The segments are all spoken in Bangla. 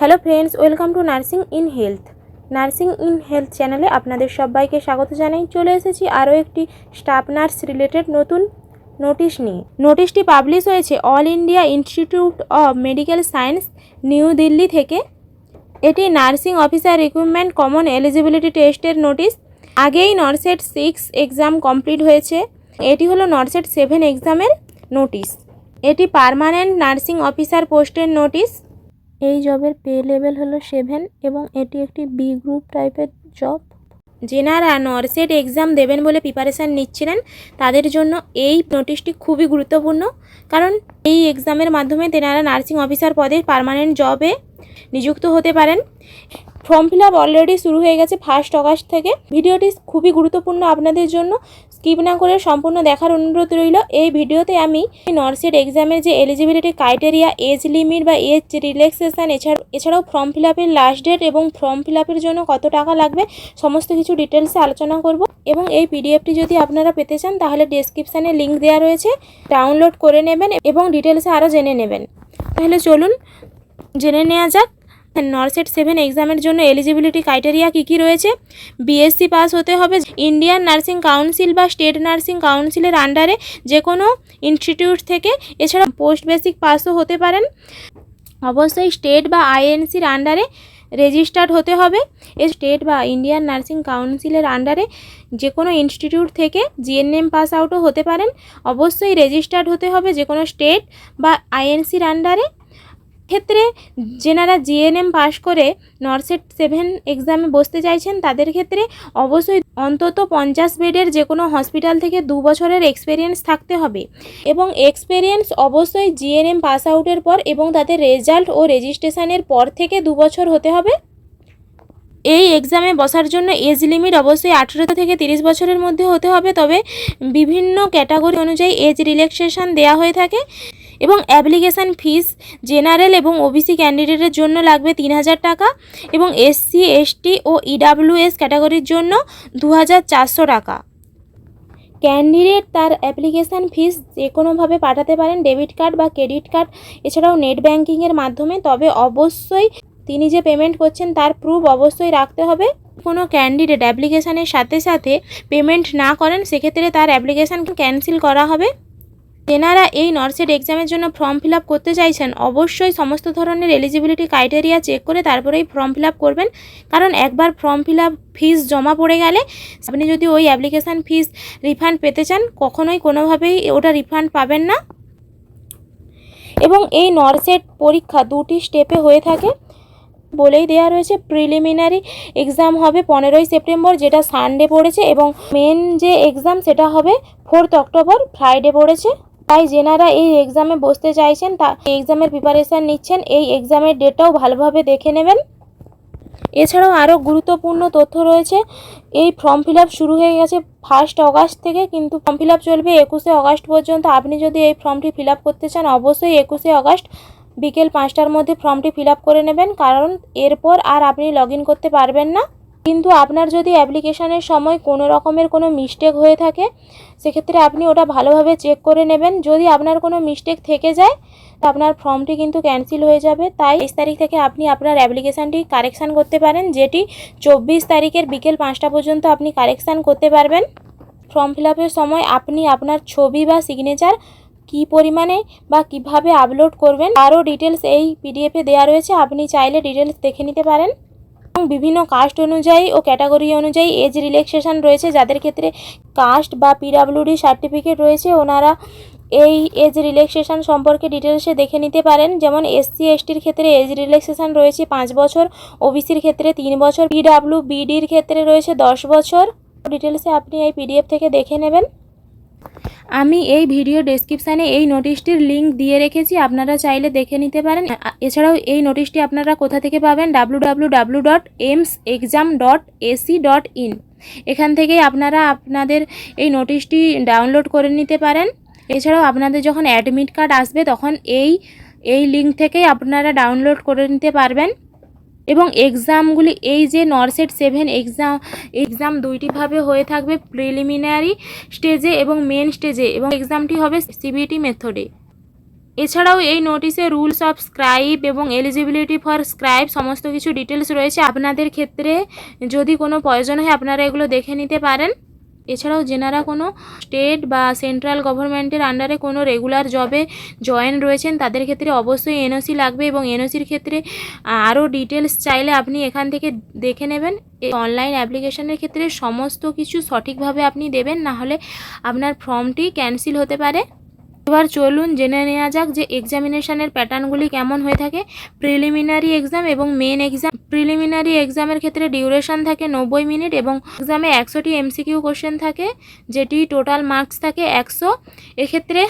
Hello friends, welcome to nursing in health চ্যানেলে আপনাদের সবাইকে স্বাগত জানাই। চলে এসেছি আরও একটি স্টাফ নার্স রিলেটেড নতুন নোটিশ নিয়ে। নোটিশটি পাবলিশ হয়েছে all India institute of medical science, new Delhi থেকে। এটি nursing officer recruitment common eligibility টেস্টের নোটিশ। আগেই নরসেট 6 এক্সাম কমপ্লিট হয়েছে। এটি হলো নরসেট 7 এক্সামের নোটিশ। এটি পার্মানেন্ট নার্সিং অফিসার পোস্টের নোটিশ। এই জবের পে লেভেল হলো 7 এবং এটি একটি বি গ্রুপ টাইপের জব। যেনারা নরসেট এক্সাম দেবেন বলে প্রিপারেশান নিচ্ছিলেন তাদের জন্য এই নোটিশটি খুবই গুরুত্বপূর্ণ, কারণ এই এক্সামের মাধ্যমে তেনারা নার্সিং অফিসার পদে পার্মানেন্ট জবে নিযুক্ত হতে পারেন। ফর্ম ফিল আপ অলরেডি শুরু হয়ে গেছে 1 আগস্ট থেকে। ভিডিওটি খুবই গুরুত্বপূর্ণ আপনাদের জন্য, স্কিপ না করে সম্পূর্ণ দেখার অনুরোধ রইল। এই ভিডিওতে আমি নরসেট এক্সামের যে এলিজিবিলিটি ক্রাইটেরিয়া, এজ লিমিট বা এজ রিল্যাক্সেশন, এছাড়াও ফর্ম ফিল আপের লাস্ট ডেট এবং ফর্ম ফিল আপের জন্য কত টাকা লাগবে সমস্ত কিছু ডিটেলসে আলোচনা করব। এবং এই পিডিএফটি যদি আপনারা পেতে চান তাহলে ডেসক্রিপশানে লিঙ্ক দেওয়া রয়েছে, ডাউনলোড করে নেবেন এবং ডিটেলসে আরও জেনে নেবেন। তাহলে চলুন জেনে নেওয়া যাক নরসেট 7 এক্সামের জন্য এলিজিবিলিটি ক্রাইটেরিয়া কী রয়েছে। বিএসসি পাস হতে হবে, ইন্ডিয়ান নার্সিং কাউন্সিল বা স্টেট নার্সিং কাউন্সিলের আন্ডারে যে কোনো ইনস্টিটিউট থেকে, এছাড়া পোস্ট বেসিক পাসও হতে পারেন। অবশ্যই স্টেট বা আইএনসির আন্ডারে রেজিস্টার্ড হতে হবে। এই স্টেট বা ইন্ডিয়ান নার্সিং কাউন্সিলের আন্ডারে যে কোনো ইনস্টিটিউট থেকে জিএনএম পাস আউটও হতে পারেন। অবশ্যই রেজিস্টার্ড হতে হবে যে কোনো স্টেট বা আইএনসির আন্ডারে। ক্ষেত্রে যেনারা জিএনএম পাস করে নরসেট 7 এক্সামে বসতে চাইছেন তাদের ক্ষেত্রে অবশ্যই অন্তত 50 বেডের যে কোনো হসপিটাল থেকে 2 বছরের এক্সপেরিয়েন্স থাকতে হবে এবং এক্সপেরিয়েন্স অবশ্যই জিএনএম পাস আউটের পর এবং তাদের রেজাল্ট ও রেজিস্ট্রেশনের পর থেকে 2 বছর হতে হবে। এই এক্সামে বসার জন্য এজ লিমিট অবশ্যই 18 থেকে 30 বছরের মধ্যে হতে হবে, তবে বিভিন্ন ক্যাটাগরি অনুযায়ী এজ রিল্যাক্সেশন দেওয়া হয়ে থাকে। এবং অ্যাপ্লিকেশান ফিস জেনারেল এবং ওবিসি ক্যান্ডিডেটের জন্য লাগবে 3000 টাকা এবং এসসি এসটি ও ইডাব্লিউএস ক্যাটাগরির জন্য 2400 টাকা। ক্যান্ডিডেট তার অ্যাপ্লিকেশান ফিস যে কোনোভাবে পাঠাতে পারেন, ডেবিট কার্ড বা ক্রেডিট কার্ড, এছাড়াও নেট ব্যাঙ্কিংয়ের মাধ্যমে। তবে অবশ্যই তিনি যে পেমেন্ট করছেন তার প্রুফ অবশ্যই রাখতে হবে। কোনো ক্যান্ডিডেট অ্যাপ্লিকেশানের সাথে সাথে পেমেন্ট না করেন সেক্ষেত্রে তার অ্যাপ্লিকেশান ক্যান্সেল করা হবে। তেনারা এই নরসেট এক্সামের জন্য ফর্ম ফিল আপ করতে চাইছেন অবশ্যই সমস্ত ধরনের এলিজিবিলিটি ক্রাইটেরিয়া চেক করে তারপরেই ফর্ম ফিল আপ করবেন, কারণ একবার ফর্ম ফিল আপ ফিস জমা পড়ে গেলে আপনি যদি ওই অ্যাপ্লিকেশান ফিস রিফান্ড পেতে চান কখনোই কোনোভাবেই ওটা রিফান্ড পাবেন না। এবং এই নরসেট পরীক্ষা 2টি স্টেপে হয়ে থাকে বলেই দেওয়া রয়েছে। প্রিলিমিনারি এক্সাম হবে 15ই সেপ্টেম্বর, যেটা সানডে পড়েছে, এবং মেন যে এক্সাম সেটা হবে 4 অক্টোবর, ফ্রাইডে পড়েছে। তাই যেনারা এই এক্সামে বসতে চাইছেন তা এক্সামের প্রিপারেশান নিচ্ছেন, এই এক্সামের ডেটটাও ভালোভাবে দেখে নেবেন। এছাড়াও আরও গুরুত্বপূর্ণ তথ্য রয়েছে। এই ফর্ম ফিল আপ শুরু হয়ে গেছে 1 আগস্ট থেকে, কিন্তু ফর্ম ফিল আপ চলবে 21 আগস্ট পর্যন্ত। আপনি যদি এই ফর্মটি ফিল আপ করতে চান অবশ্যই 21 আগস্ট বিকেল 5টার মধ্যে ফর্মটি ফিল আপ করে নেবেন, কারণ এরপর আর আপনি লগ ইন করতে পারবেন না। কিন্তু আপনার যদি অ্যাপ্লিকেশানের সময় কোনো রকমের কোনো মিস্টেক হয়ে থাকে সেক্ষেত্রে আপনি ওটা ভালোভাবে চেক করে নেবেন। যদি আপনার কোনো মিস্টেক থেকে যায় আপনার ফর্মটি কিন্তু ক্যান্সেল হয়ে যাবে। তাই 23 তারিখ থেকে আপনি আপনার অ্যাপ্লিকেশানটি কারেকশান করতে পারেন, যেটি 24 তারিখের বিকেল 5টা পর্যন্ত আপনি কারেকশান করতে পারবেন। ফর্ম ফিল আপের সময় আপনি আপনার ছবি বা সিগনেচার কী পরিমাণে বা কিভাবে আপলোড করবেন আরও ডিটেলস এই পিডিএফে দেওয়া রয়েছে, আপনি চাইলে ডিটেলস দেখে নিতে পারেন। এবং বিভিন্ন কাস্ট অনুযায়ী ও ক্যাটাগরি অনুযায়ী এজ রিল্যাক্সেশন রয়েছে। যাদের ক্ষেত্রে কাস্ট বা পিডাব্লিউডি সার্টিফিকেট রয়েছে ওনারা এই এজ রিল্যাক্সেশন সম্পর্কে ডিটেলসে দেখে নিতে পারেন। যেমন এসসি এসটির ক্ষেত্রে এজ রিল্যাক্সেশন রয়েছে 5 বছর, ওবিসির ক্ষেত্রে 3 বছর, পিডাব্লিউবিডির ক্ষেত্রে রয়েছে 10 বছর। ডিটেলসে আপনি এই পিডিএফ থেকে দেখে নেবেন। আমি এই ভিডিও ডেসক্রিপশানে এই নোটিশটির লিঙ্ক দিয়ে রেখেছি, আপনারা চাইলে দেখে নিতে পারেন। এছাড়াও এই নোটিশটি আপনারা কোথা থেকে পাবেন, www.emsexam.ac.in, এখান থেকেই আপনারা আপনাদের এই নোটিশটি ডাউনলোড করে নিতে পারেন। এছাড়াও আপনাদের যখন অ্যাডমিট কার্ড আসবে তখন এই লিঙ্ক থেকেই আপনারা ডাউনলোড করে নিতে পারবেন। এবং এক্সামগুলি এই যে নরসেট 7 এক্সাম দুইটিভাবে হয়ে থাকবে, প্রিলিমিনারি স্টেজে এবং মেন স্টেজে, এবং এক্সামটি হবে সিবিটি মেথডে। এছাড়াও এই নোটিশে রুলস অফ স্ক্রাইব এবং এলিজিবিলিটি ফর স্ক্রাইব সমস্ত কিছু ডিটেলস রয়েছে। আপনাদের ক্ষেত্রে যদি কোনো প্রয়োজন হয় আপনারা এগুলো দেখে নিতে পারেন। এছাড়াও যেনারা কোনো স্টেট বা সেন্ট্রাল গভর্নমেন্টের আন্ডারে কোনো রেগুলার জবে জয়েন রয়েছেন তাদের ক্ষেত্রে অবশ্যই এনওসি লাগবে, এবং এনওসির ক্ষেত্রে আরও ডিটেলস চাইলে আপনি এখান থেকে দেখে নেবেন। এই অনলাইন অ্যাপ্লিকেশনের ক্ষেত্রে সমস্ত কিছু সঠিকভাবে আপনি দেবেন, না হলে আপনার ফর্মটি ক্যান্সেল হতে পারে। এবার চলুন জেনে নেওয়া যাক যে এক্সামিনেশনের প্যাটার্নগুলি কেমন হয়ে থাকে। প্রিলিমিনারি এক্সাম এবং মেন এক্সাম। প্রিলিমিনারি এক্সামের ক্ষেত্রে ডিউরেশন থাকে 90 মিনিট এবং এক্সামে 100টি এমসিকিউ কোশ্চেন থাকে, যেটি টোটাল মার্কস থাকে 100। এক্ষেত্রে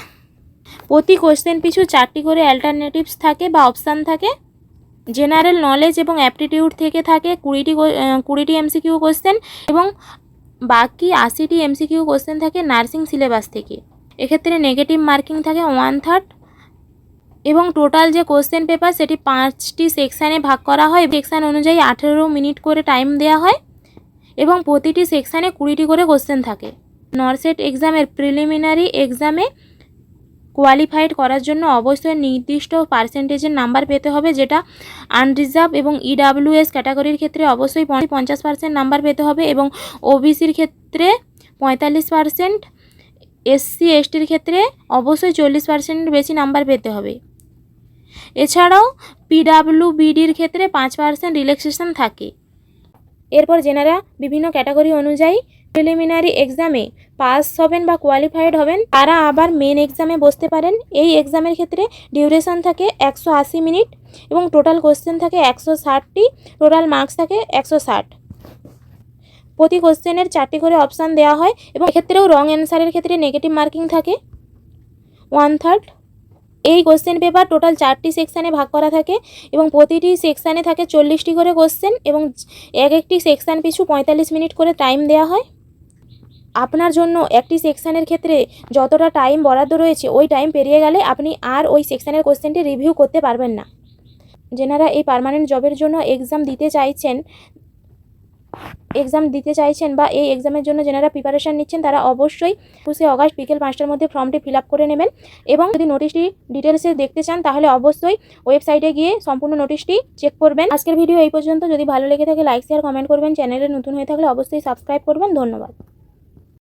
প্রতি কোশ্চেন পিছু 4টি করে অ্যালটারনেটিভস থাকে বা অপশান থাকে। জেনারেল নলেজ এবং অ্যাপটিটিউড থেকে থাকে 20টি এমসিকিউ কোশ্চেন, এবং বাকি 80টি এমসিকিউ কোশ্চেন থাকে নার্সিং সিলেবাস থেকে। এক্ষেত্রে নেগেটিভ মার্কিং থাকে 1/3, এবং টোটাল যে কোশ্চেন পেপার সেটি 5টি সেকশানে ভাগ করা হয়। সেকশান অনুযায়ী 18 মিনিট করে টাইম দেওয়া হয়, এবং প্রতিটি সেকশানে 20টি করে কোশ্চেন থাকে। নরসেট এক্সামের প্রিলিমিনারি এক্সামে কোয়ালিফাইড করার জন্য অবশ্যই নির্দিষ্ট পার্সেন্টেজের নাম্বার পেতে হবে, যেটা আনরিজার্ভ এবং ইডাব্লিউএস ক্যাটাগরির ক্ষেত্রে অবশ্যই 50% নাম্বার পেতে হবে, এবং ওবিসির ক্ষেত্রে 45%, এসসি এসটির ক্ষেত্রে অবশ্যই 40% বেশি নাম্বার পেতে হবে। এছাড়াও পিডাব্লিউবিডির ক্ষেত্রে 5% রিল্যাক্সেশন থাকে। এরপর যেনারা বিভিন্ন ক্যাটাগরি অনুযায়ী প্রিলিমিনারি এক্সামে পাস হবেন বা কোয়ালিফাইড হবেন তারা আবার মেন এক্সামে বসতে পারেন। এই এক্সামের ক্ষেত্রে ডিউরেশন থাকে 180 মিনিট এবং টোটাল কোশ্চেন থাকে 160টি, টোটাল মার্কস থাকে 160। প্রতি কোশ্চেনের 4টি করে অপশান দেওয়া হয়, এবং এক্ষেত্রেও রং অ্যান্সারের ক্ষেত্রে নেগেটিভ মার্কিং থাকে 1/3। এই কোশ্চেন পেপার টোটাল 4টি সেকশানে ভাগ করা থাকে, এবং প্রতিটি সেকশানে থাকে 40টি করে কোশ্চেন, এবং একটি সেকশান পিছু 45 মিনিট করে টাইম দেওয়া হয়। আপনার জন্য একটি সেকশানের ক্ষেত্রে যতটা টাইম বরাদ্দ রয়েছে ওই টাইম পেরিয়ে গেলে আপনি আর ওই সেকশানের কোশ্চেনটি রিভিউ করতে পারবেন না। যেনারা এই পার্মানেন্ট জবের জন্য এক্সাম দিতে চাইছেন বা এই এক্সামের জন্য যেনারা প্রিপারেশান নিচ্ছেন তারা অবশ্যই 21শে অগাস্ট বিকেল 5টার মধ্যে ফর্মটি ফিল আপ করে নেবেন। এবং যদি নোটিশটি ডিটেলসে দেখতে চান তাহলে অবশ্যই ওয়েবসাইটে গিয়ে সম্পূর্ণ নোটিশটি চেক করবেন। আজকের ভিডিও এই পর্যন্ত। যদি ভালো লেগে থাকে লাইক শেয়ার কমেন্ট করবেন। চ্যানেলে নতুন হয়ে থাকলে অবশ্যই সাবস্ক্রাইব করবেন। ধন্যবাদ।